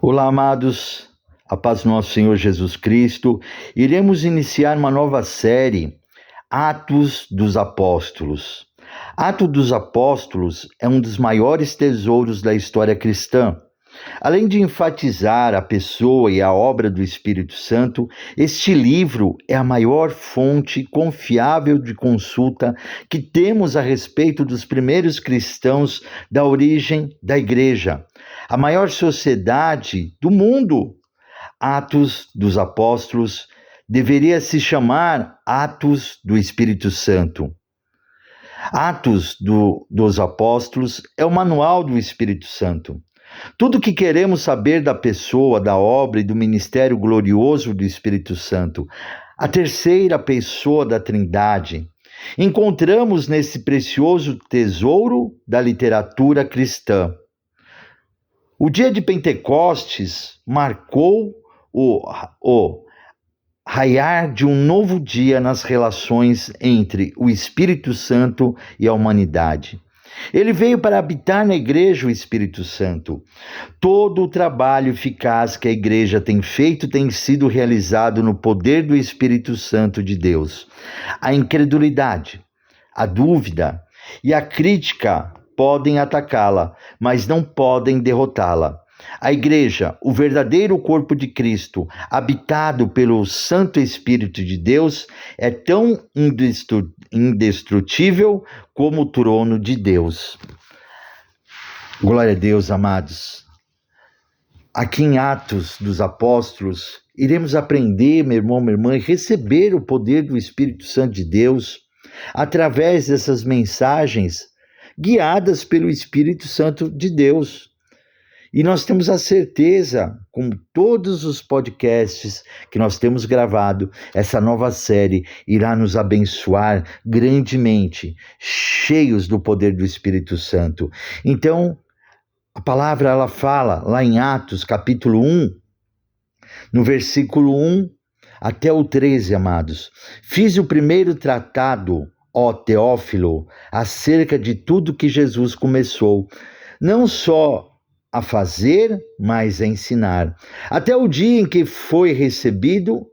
Olá, amados, a paz do nosso Senhor Jesus Cristo. Iremos iniciar uma nova série, Atos dos Apóstolos. Atos dos Apóstolos é um dos maiores tesouros da história cristã. Além de enfatizar a pessoa e a obra do Espírito Santo, este livro é a maior fonte confiável de consulta que temos a respeito dos primeiros cristãos da origem da igreja, a maior sociedade do mundo. Atos dos Apóstolos deveria se chamar Atos do Espírito Santo. Atos dos Apóstolos é o manual do Espírito Santo. Tudo o que queremos saber da pessoa, da obra e do ministério glorioso do Espírito Santo, a terceira pessoa da Trindade, encontramos nesse precioso tesouro da literatura cristã. O dia de Pentecostes marcou o raiar de um novo dia nas relações entre o Espírito Santo e a humanidade. Ele veio para habitar na igreja, o Espírito Santo. Todo o trabalho eficaz que a igreja tem feito tem sido realizado no poder do Espírito Santo de Deus. A incredulidade, a dúvida e a crítica podem atacá-la, mas não podem derrotá-la. A igreja, o verdadeiro corpo de Cristo, habitado pelo Santo Espírito de Deus, é tão indestrutível como o trono de Deus. Glória a Deus, amados. Aqui em Atos dos Apóstolos, iremos aprender, meu irmão, minha irmã, e receber o poder do Espírito Santo de Deus através dessas mensagens guiadas pelo Espírito Santo de Deus. E nós temos a certeza, com todos os podcasts que nós temos gravado, essa nova série irá nos abençoar grandemente, cheios do poder do Espírito Santo. Então, a palavra ela fala lá em Atos, capítulo 1, no versículo 1 até o 13, amados. Fiz o primeiro tratado, ó Teófilo, acerca de tudo que Jesus começou, não só a fazer, mas a ensinar, até o dia em que foi recebido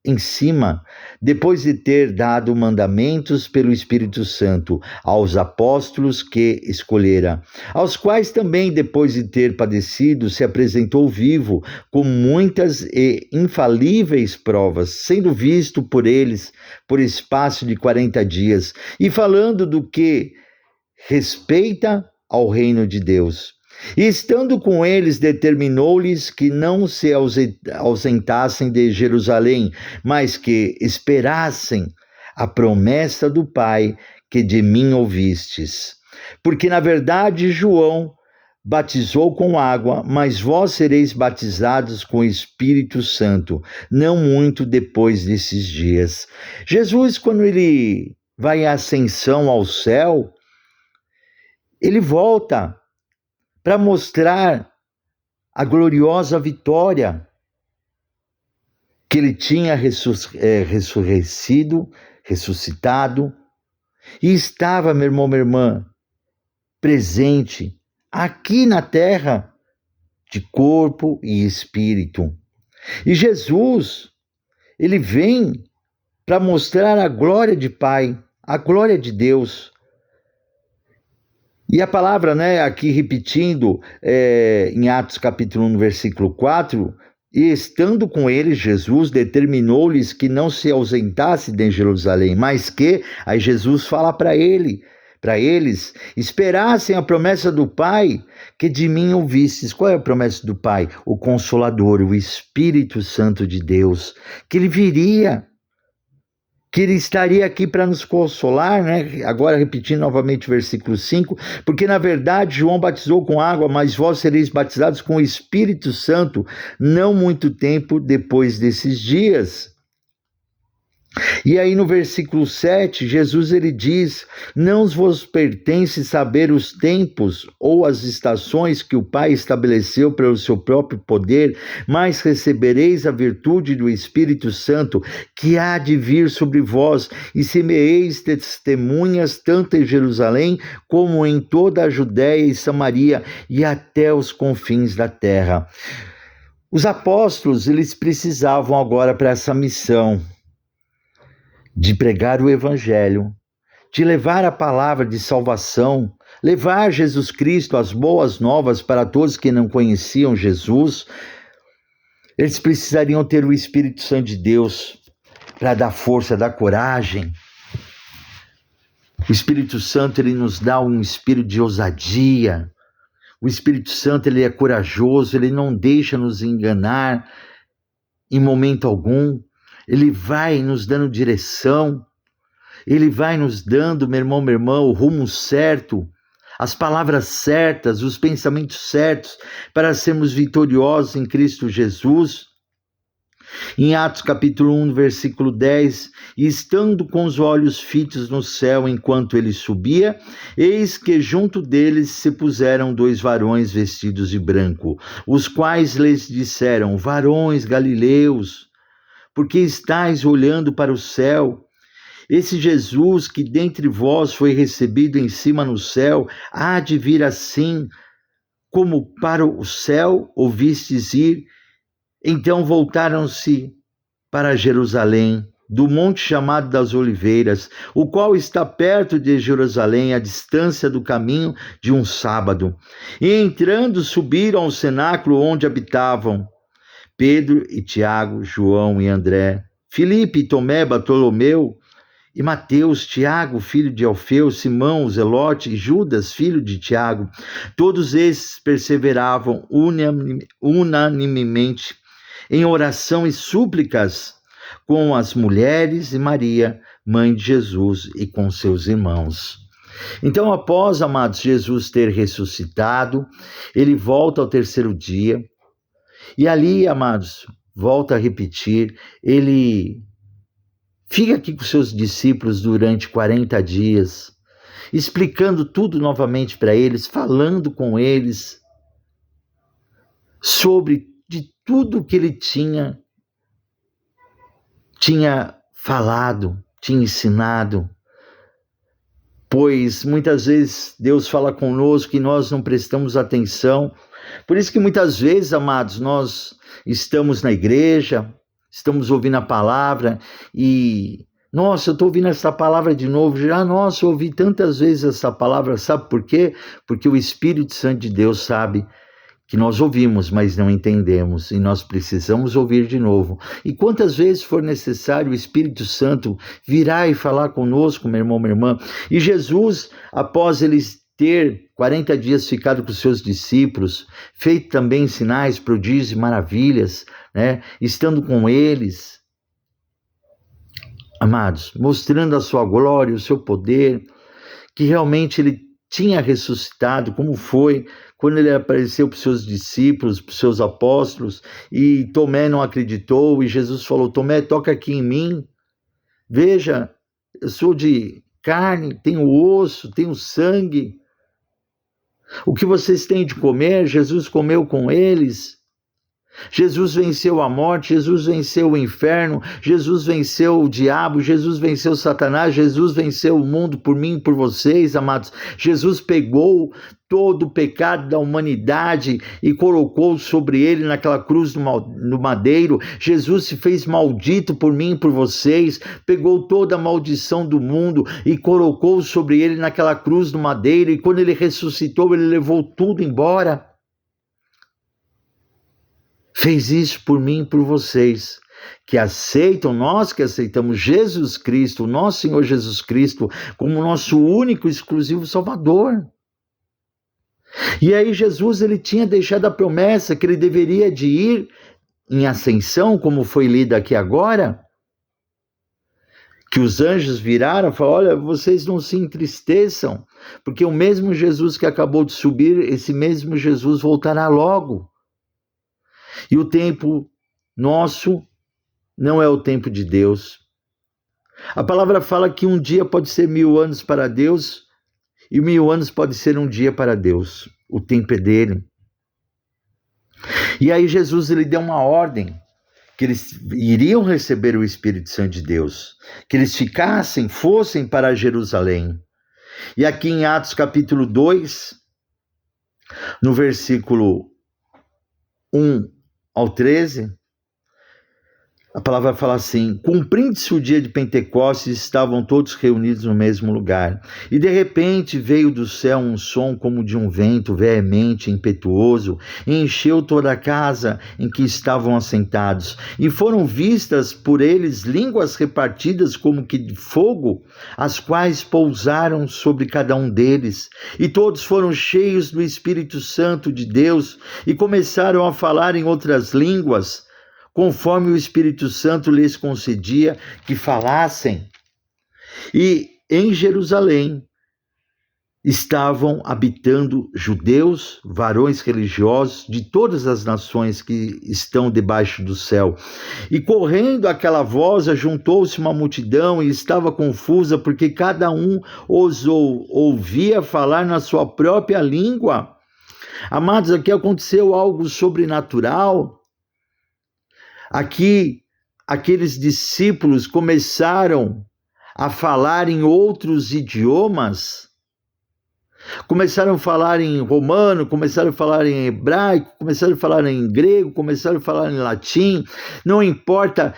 em cima, depois de ter dado mandamentos pelo Espírito Santo aos apóstolos que escolhera, aos quais também, depois de ter padecido, se apresentou vivo, com muitas e infalíveis provas, sendo visto por eles por espaço de 40 dias, e falando do que respeita ao reino de Deus. E estando com eles, determinou-lhes que não se ausentassem de Jerusalém, mas que esperassem a promessa do Pai que de mim ouvistes. Porque, na verdade, João batizou com água, mas vós sereis batizados com o Espírito Santo, não muito depois desses dias. Jesus, quando ele vai em ascensão ao céu, ele volta para mostrar a gloriosa vitória que ele tinha ressuscitado, e estava, meu irmão, minha irmã, presente aqui na terra, de corpo e espírito. E Jesus, ele vem para mostrar a glória de Pai, a glória de Deus. E a palavra, aqui repetindo, em Atos capítulo 1, versículo 4, e estando com eles, Jesus determinou-lhes que não se ausentasse de Jerusalém, mas que, aí Jesus fala para eles, esperassem a promessa do Pai, que de mim ouvistes. Qual é a promessa do Pai? O Consolador, o Espírito Santo de Deus, que ele viria, que ele estaria aqui para nos consolar, Agora repetindo novamente o versículo 5, porque na verdade João batizou com água, mas vós sereis batizados com o Espírito Santo, não muito tempo depois desses dias. E aí no versículo 7, Jesus ele diz, não vos pertence saber os tempos ou as estações que o Pai estabeleceu pelo seu próprio poder, mas recebereis a virtude do Espírito Santo, que há de vir sobre vós, e semeeis testemunhas tanto em Jerusalém, como em toda a Judéia e Samaria, e até os confins da terra. Os apóstolos, eles precisavam agora para essa missão de pregar o evangelho, de levar a palavra de salvação, levar Jesus Cristo, as boas novas para todos que não conheciam Jesus. Eles precisariam ter o Espírito Santo de Deus para dar força, dar coragem. O Espírito Santo, ele nos dá um espírito de ousadia. O Espírito Santo, ele é corajoso, ele não deixa nos enganar em momento algum. Ele vai nos dando direção, ele vai nos dando, meu irmão, minha irmã, o rumo certo, as palavras certas, os pensamentos certos para sermos vitoriosos em Cristo Jesus. Em Atos capítulo 1, versículo 10, e estando com os olhos fitos no céu enquanto ele subia, eis que junto deles se puseram 2 varões vestidos de branco, os quais lhes disseram: varões galileus, por que estáis olhando para o céu? Esse Jesus que dentre vós foi recebido em cima no céu, há de vir assim, como para o céu ouvistes ir. Então voltaram-se para Jerusalém, do monte chamado das Oliveiras, o qual está perto de Jerusalém, à distância do caminho de um sábado. E entrando, subiram ao cenáculo onde habitavam Pedro e Tiago, João e André, Filipe e Tomé, Bartolomeu e Mateus, Tiago, filho de Alfeu, Simão, o Zelote, e Judas, filho de Tiago. Todos esses perseveravam unanimemente em oração e súplicas com as mulheres e Maria, mãe de Jesus, e com seus irmãos. Então, após, amados, Jesus ter ressuscitado, ele volta ao 3º dia, e ali, amados, volta a repetir, ele fica aqui com seus discípulos durante 40 dias, explicando tudo novamente para eles, falando com eles sobre de tudo que ele tinha falado, tinha ensinado. Pois muitas vezes Deus fala conosco e nós não prestamos atenção. Por isso que muitas vezes, amados, nós estamos na igreja, estamos ouvindo a palavra e, nossa, eu estou ouvindo essa palavra de novo. Já, nossa, eu ouvi tantas vezes essa palavra. Sabe por quê? Porque o Espírito Santo de Deus sabe que nós ouvimos, mas não entendemos, e nós precisamos ouvir de novo. E quantas vezes for necessário, o Espírito Santo virá e falar conosco, meu irmão, minha irmã. E Jesus, após eles ter 40 dias ficado com seus discípulos, feito também sinais, prodígios e maravilhas, né? Estando com eles, amados, mostrando a sua glória, o seu poder, que realmente ele tinha ressuscitado, como foi quando ele apareceu para os seus discípulos, para os seus apóstolos, e Tomé não acreditou, e Jesus falou: Tomé, toca aqui em mim, veja, eu sou de carne, tenho osso, tenho sangue, o que vocês têm de comer, Jesus comeu com eles. Jesus venceu a morte, Jesus venceu o inferno, Jesus venceu o diabo, Jesus venceu Satanás, Jesus venceu o mundo por mim e por vocês, amados. Jesus pegou todo o pecado da humanidade e colocou sobre ele naquela cruz no madeiro. Jesus se fez maldito por mim e por vocês, pegou toda a maldição do mundo e colocou sobre ele naquela cruz no madeiro, e quando ele ressuscitou, ele levou tudo embora. Fez isso por mim e por vocês, que aceitam, nós que aceitamos Jesus Cristo, o nosso Senhor Jesus Cristo, como nosso único e exclusivo Salvador. E aí Jesus, ele tinha deixado a promessa que ele deveria de ir em ascensão, como foi lido aqui agora, que os anjos viraram e falaram: olha, vocês não se entristeçam, porque o mesmo Jesus que acabou de subir, esse mesmo Jesus voltará logo. E o tempo nosso não é o tempo de Deus. A palavra fala que um dia pode ser 1000 anos para Deus, e 1000 anos pode ser um dia para Deus. O tempo é dele. E aí Jesus, ele deu uma ordem, que eles iriam receber o Espírito Santo de Deus, que eles fossem para Jerusalém. E aqui em Atos capítulo 2, no versículo 1 ao 13, a palavra fala assim: cumprindo-se o dia de Pentecostes, estavam todos reunidos no mesmo lugar. E de repente veio do céu um som como de um vento veemente, impetuoso, e encheu toda a casa em que estavam assentados. E foram vistas por eles línguas repartidas como que de fogo, as quais pousaram sobre cada um deles. E todos foram cheios do Espírito Santo de Deus e começaram a falar em outras línguas, conforme o Espírito Santo lhes concedia que falassem. E em Jerusalém estavam habitando judeus, varões religiosos de todas as nações que estão debaixo do céu. E correndo aquela voz, ajuntou-se uma multidão e estava confusa, porque cada um os ouvia falar na sua própria língua. Amados, aqui aconteceu algo sobrenatural. Aqui, aqueles discípulos começaram a falar em outros idiomas, começaram a falar em romano, começaram a falar em hebraico, começaram a falar em grego, começaram a falar em latim. Não importa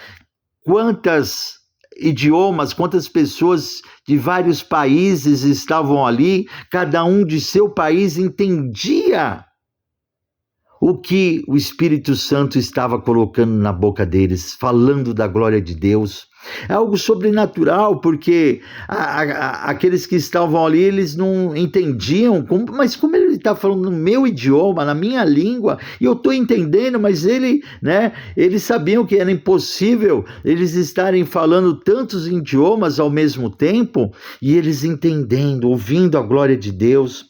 quantos idiomas, quantas pessoas de vários países estavam ali, cada um de seu país entendia o que o Espírito Santo estava colocando na boca deles, falando da glória de Deus. É algo sobrenatural, porque aqueles que estavam ali, eles não entendiam, mas como ele está falando no meu idioma, na minha língua, e eu estou entendendo, mas eles sabiam que era impossível eles estarem falando tantos idiomas ao mesmo tempo, e eles entendendo, ouvindo a glória de Deus.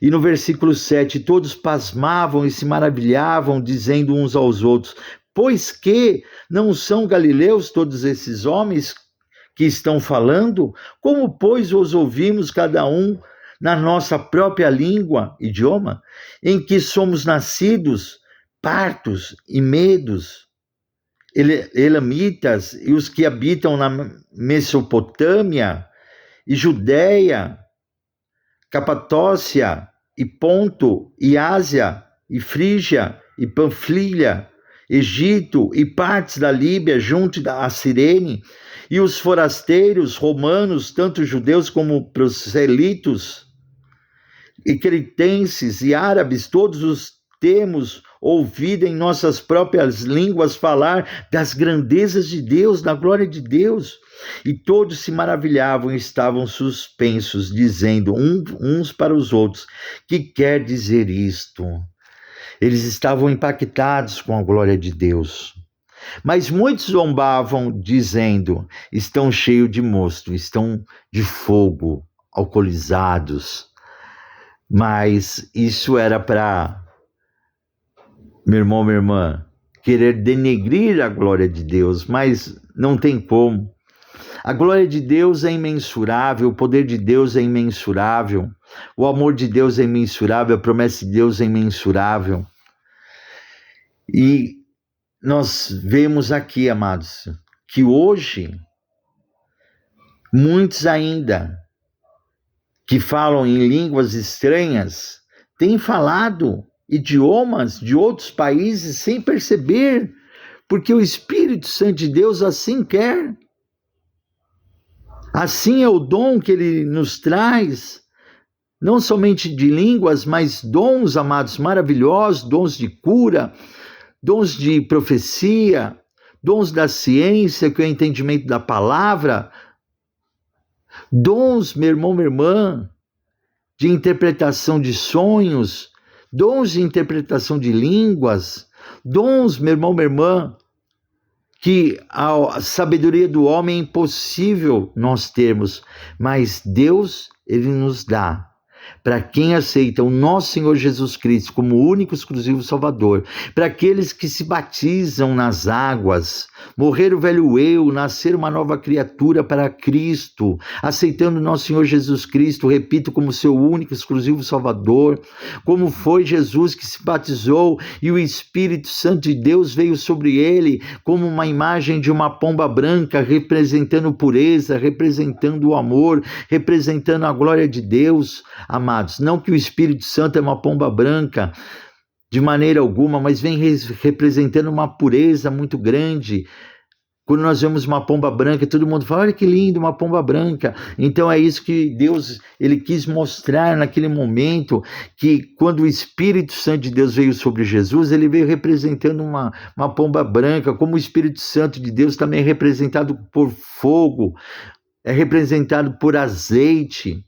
E no versículo 7, todos pasmavam e se maravilhavam, dizendo uns aos outros: pois que não são galileus todos esses homens que estão falando? Como, pois, os ouvimos cada um na nossa própria língua, idioma, em que somos nascidos, partos e medos, elamitas, e os que habitam na Mesopotâmia e Judéia, Capadócia e Ponto e Ásia e Frígia e Panfilha, Egito e partes da Líbia junto a Cirene, e os forasteiros romanos, tanto judeus como proselitos e cretenses e árabes, todos os temos ouvido em nossas próprias línguas falar das grandezas de Deus, da glória de Deus. E todos se maravilhavam e estavam suspensos, dizendo uns para os outros: que quer dizer isto? Eles estavam impactados com a glória de Deus. Mas muitos zombavam, dizendo: estão cheios de mosto, estão de fogo, alcoolizados. Mas isso era para, meu irmão, minha irmã, querer denegrir a glória de Deus, mas não tem como. A glória de Deus é imensurável, o poder de Deus é imensurável, o amor de Deus é imensurável, a promessa de Deus é imensurável. E nós vemos aqui, amados, que hoje, muitos ainda que falam em línguas estranhas têm falado idiomas de outros países sem perceber, porque o Espírito Santo de Deus assim quer. Assim é o dom que ele nos traz, não somente de línguas, mas dons, amados, maravilhosos, dons de cura, dons de profecia, dons da ciência, que é o entendimento da palavra, dons, meu irmão, minha irmã, de interpretação de sonhos, dons de interpretação de línguas, dons, meu irmão, minha irmã, que a sabedoria do homem é impossível nós termos, mas Deus, ele nos dá. Para quem aceita o nosso Senhor Jesus Cristo como único, exclusivo Salvador, para aqueles que se batizam nas águas, morrer o velho eu, nascer uma nova criatura para Cristo, aceitando o nosso Senhor Jesus Cristo, repito, como seu único, exclusivo Salvador, como foi Jesus que se batizou e o Espírito Santo de Deus veio sobre ele como uma imagem de uma pomba branca, representando pureza, representando o amor, representando a glória de Deus. Amados, não que o Espírito Santo é uma pomba branca, de maneira alguma, mas vem representando uma pureza muito grande. Quando nós vemos uma pomba branca, todo mundo fala, olha que lindo, uma pomba branca. Então é isso que Deus, ele quis mostrar naquele momento, que quando o Espírito Santo de Deus veio sobre Jesus, ele veio representando uma pomba branca, como o Espírito Santo de Deus também é representado por fogo, é representado por azeite.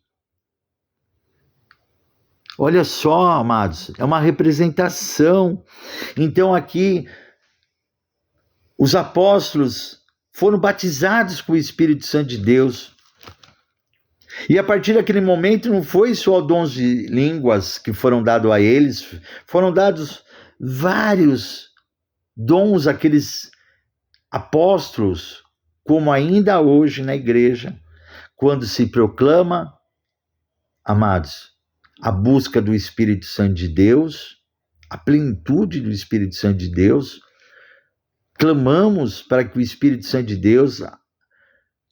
Olha só, amados, é uma representação. Então aqui, os apóstolos foram batizados com o Espírito Santo de Deus. E a partir daquele momento não foi só dons de línguas que foram dados a eles, foram dados vários dons àqueles apóstolos, como ainda hoje na igreja, quando se proclama, amados, a busca do Espírito Santo de Deus, a plenitude do Espírito Santo de Deus, clamamos para que o Espírito Santo de Deus,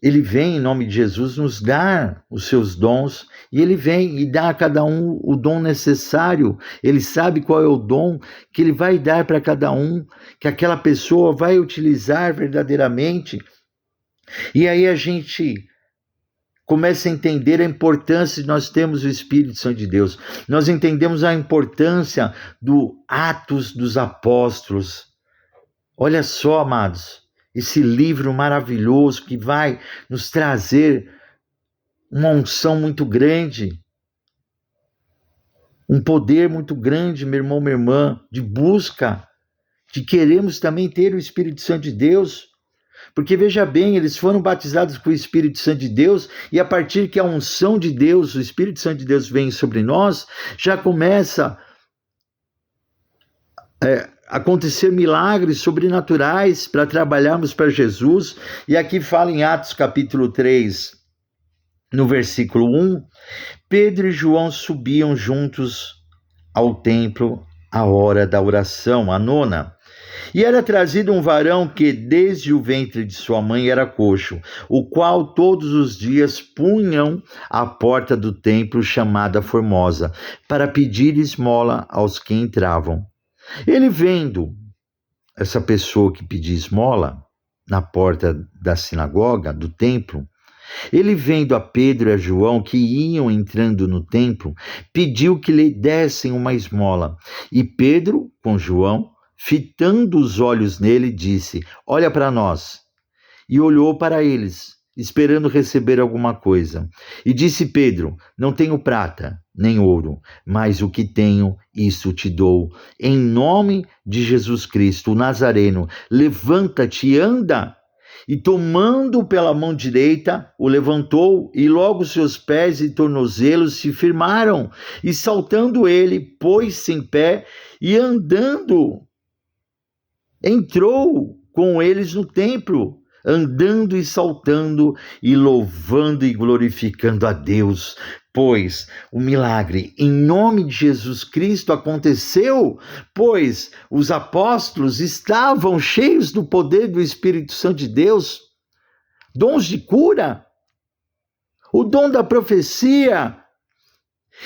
ele vem em nome de Jesus nos dar os seus dons, e ele vem e dá a cada um o dom necessário. Ele sabe qual é o dom que ele vai dar para cada um, que aquela pessoa vai utilizar verdadeiramente. E aí a gente começa a entender a importância de nós termos o Espírito Santo de Deus. Nós entendemos a importância do Atos dos Apóstolos. Olha só, amados, esse livro maravilhoso que vai nos trazer uma unção muito grande, um poder muito grande, meu irmão, minha irmã, de busca, de queremos também ter o Espírito Santo de Deus, porque veja bem, eles foram batizados com o Espírito Santo de Deus, e a partir que a unção de Deus, o Espírito Santo de Deus vem sobre nós, já começa acontecer milagres sobrenaturais para trabalharmos para Jesus. E aqui fala em Atos capítulo 3, no versículo 1, Pedro e João subiam juntos ao templo à hora da oração, a nona. E era trazido um varão que desde o ventre de sua mãe era coxo, o qual todos os dias punham à porta do templo chamada Formosa, para pedir esmola aos que entravam. Ele vendo essa pessoa que pedia esmola na porta da sinagoga, do templo, ele vendo a Pedro e a João que iam entrando no templo, pediu que lhe dessem uma esmola. E Pedro, com João, fitando os olhos nele, disse, olha para nós. E olhou para eles, esperando receber alguma coisa. E disse Pedro, não tenho prata, nem ouro, mas o que tenho, isso te dou. Em nome de Jesus Cristo, o Nazareno, levanta-te e anda. E tomando pela mão direita, o levantou, e logo seus pés e tornozelos se firmaram. E saltando ele, pôs-se em pé, e andando, entrou com eles no templo, andando e saltando, e louvando e glorificando a Deus. Pois o milagre em nome de Jesus Cristo aconteceu, pois os apóstolos estavam cheios do poder do Espírito Santo de Deus, dons de cura, o dom da profecia.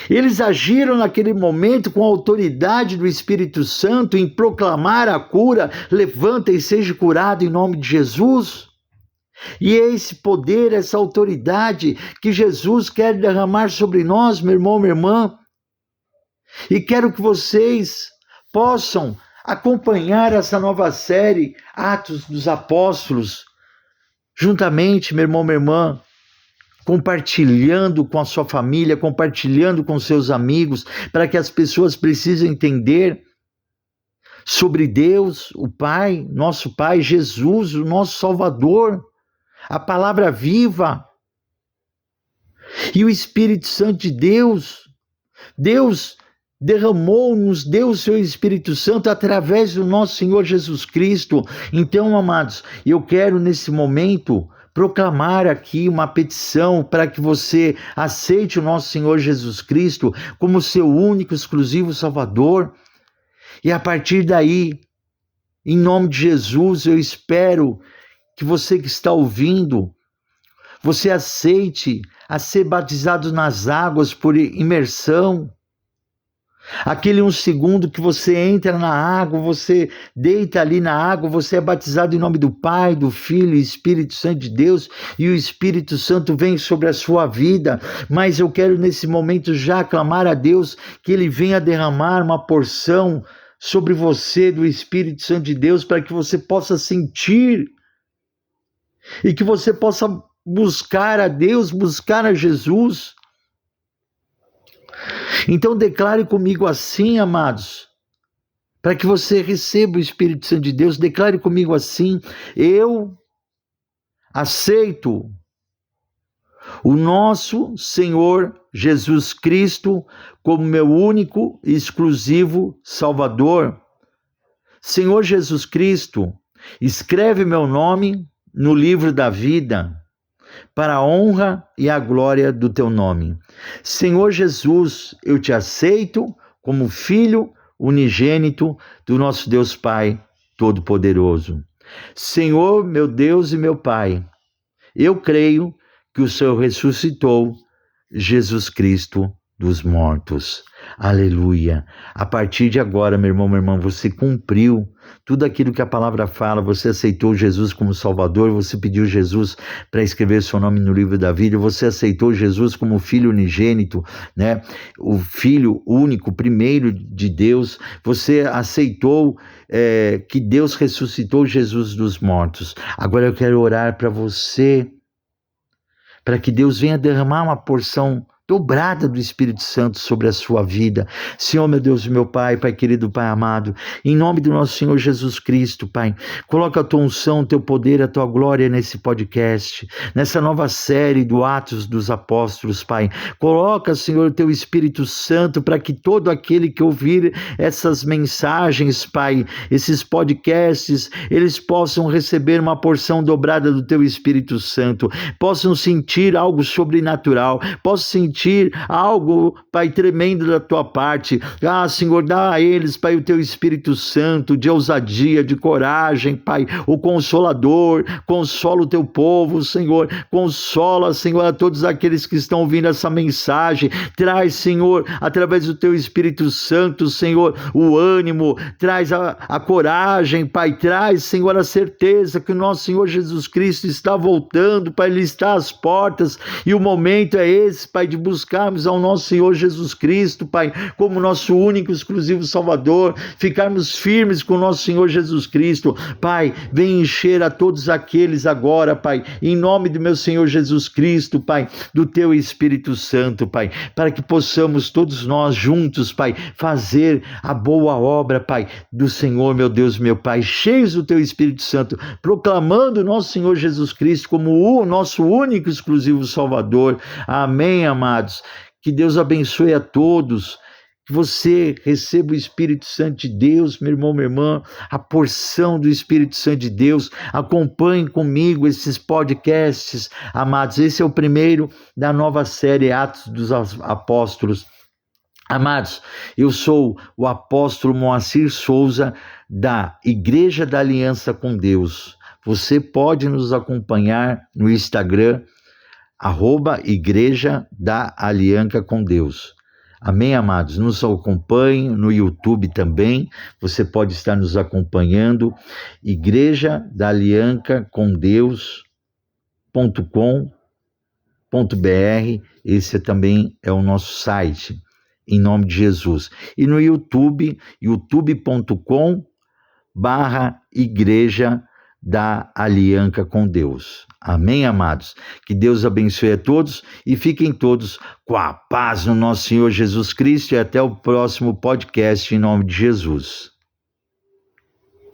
Eles agiram naquele momento com a autoridade do Espírito Santo em proclamar a cura, levanta e seja curado em nome de Jesus. E é esse poder, essa autoridade que Jesus quer derramar sobre nós, meu irmão, minha irmã. E quero que vocês possam acompanhar essa nova série, Atos dos Apóstolos, juntamente, meu irmão, minha irmã, compartilhando com a sua família, compartilhando com seus amigos, para que as pessoas precisem entender sobre Deus, o Pai, nosso Pai, Jesus, o nosso Salvador, a palavra viva, e o Espírito Santo de Deus. Deus derramou, nos deu o seu Espírito Santo através do nosso Senhor Jesus Cristo. Então, amados, eu quero nesse momento proclamar aqui uma petição para que você aceite o nosso Senhor Jesus Cristo como seu único, exclusivo Salvador. E a partir daí, em nome de Jesus, eu espero que você que está ouvindo, você aceite a ser batizado nas águas por imersão. Aquele 1 segundo que você entra na água, você deita ali na água, você é batizado em nome do Pai, do Filho e Espírito Santo de Deus, e o Espírito Santo vem sobre a sua vida. Mas eu quero nesse momento já clamar a Deus que Ele venha derramar uma porção sobre você do Espírito Santo de Deus, para que você possa sentir e que você possa buscar a Deus, buscar a Jesus. Então declare comigo assim, amados, para que você receba o Espírito Santo de Deus. Declare comigo assim: eu aceito o nosso Senhor Jesus Cristo como meu único e exclusivo Salvador. Senhor Jesus Cristo, escreve meu nome no livro da vida, para a honra e a glória do teu nome. Senhor Jesus, eu te aceito como filho unigênito do nosso Deus Pai Todo-Poderoso. Senhor, meu Deus e meu Pai, eu creio que o Senhor ressuscitou Jesus Cristo dos mortos. Aleluia. A partir de agora, meu irmão, minha irmã, você cumpriu tudo aquilo que a palavra fala. Você aceitou Jesus como Salvador, você pediu Jesus para escrever seu nome no livro da vida, você aceitou Jesus como filho unigênito, né? O filho único, primeiro de Deus. Você aceitou que Deus ressuscitou Jesus dos mortos. Agora eu quero orar para você, para que Deus venha derramar uma porção dobrada do Espírito Santo sobre a sua vida. Senhor, meu Deus, meu Pai, Pai querido, Pai amado, em nome do nosso Senhor Jesus Cristo, Pai, coloca a tua unção, o teu poder, a tua glória nesse podcast, nessa nova série do Atos dos Apóstolos, Pai. Coloca, Senhor, o teu Espírito Santo para que todo aquele que ouvir essas mensagens, Pai, esses podcasts, eles possam receber uma porção dobrada do teu Espírito Santo, possam sentir algo sobrenatural, possam sentir algo, Pai, tremendo da tua parte. Senhor, dá a eles, Pai, o teu Espírito Santo de ousadia, de coragem, Pai, o Consolador. Consola o teu povo, Senhor, consola, Senhor, a todos aqueles que estão ouvindo essa mensagem. Traz, Senhor, através do teu Espírito Santo, Senhor, o ânimo, traz a coragem, Pai, traz, Senhor, a certeza que o nosso Senhor Jesus Cristo está voltando, Pai, Ele está às portas, e o momento é esse, Pai, de buscarmos ao nosso Senhor Jesus Cristo, Pai, como nosso único, exclusivo Salvador, ficarmos firmes com o nosso Senhor Jesus Cristo. Pai, vem encher a todos aqueles agora, Pai, em nome do meu Senhor Jesus Cristo, Pai, do teu Espírito Santo, Pai, para que possamos todos nós juntos, Pai, fazer a boa obra, Pai, do Senhor, meu Deus, meu Pai, cheios do teu Espírito Santo, proclamando o nosso Senhor Jesus Cristo como o nosso único, exclusivo Salvador. Amém, amados. Que Deus abençoe a todos, que você receba o Espírito Santo de Deus, meu irmão, minha irmã, a porção do Espírito Santo de Deus. Acompanhe comigo esses podcasts, amados. Esse é o primeiro da nova série Atos dos Apóstolos. Amados, eu sou o apóstolo Moacir Souza, da Igreja da Aliança com Deus. Você pode nos acompanhar no Instagram, @Igreja da Aliança com Deus. Amém, amados? Nos acompanhe no YouTube também. Você pode estar nos acompanhando. Igreja da Aliança com Deus.com.br. Esse também é o nosso site, em nome de Jesus. E no YouTube, youtube.com/Igreja da Aliança com Deus. Amém, amados? Que Deus abençoe a todos e fiquem todos com a paz no nosso Senhor Jesus Cristo, e até o próximo podcast, em nome de Jesus.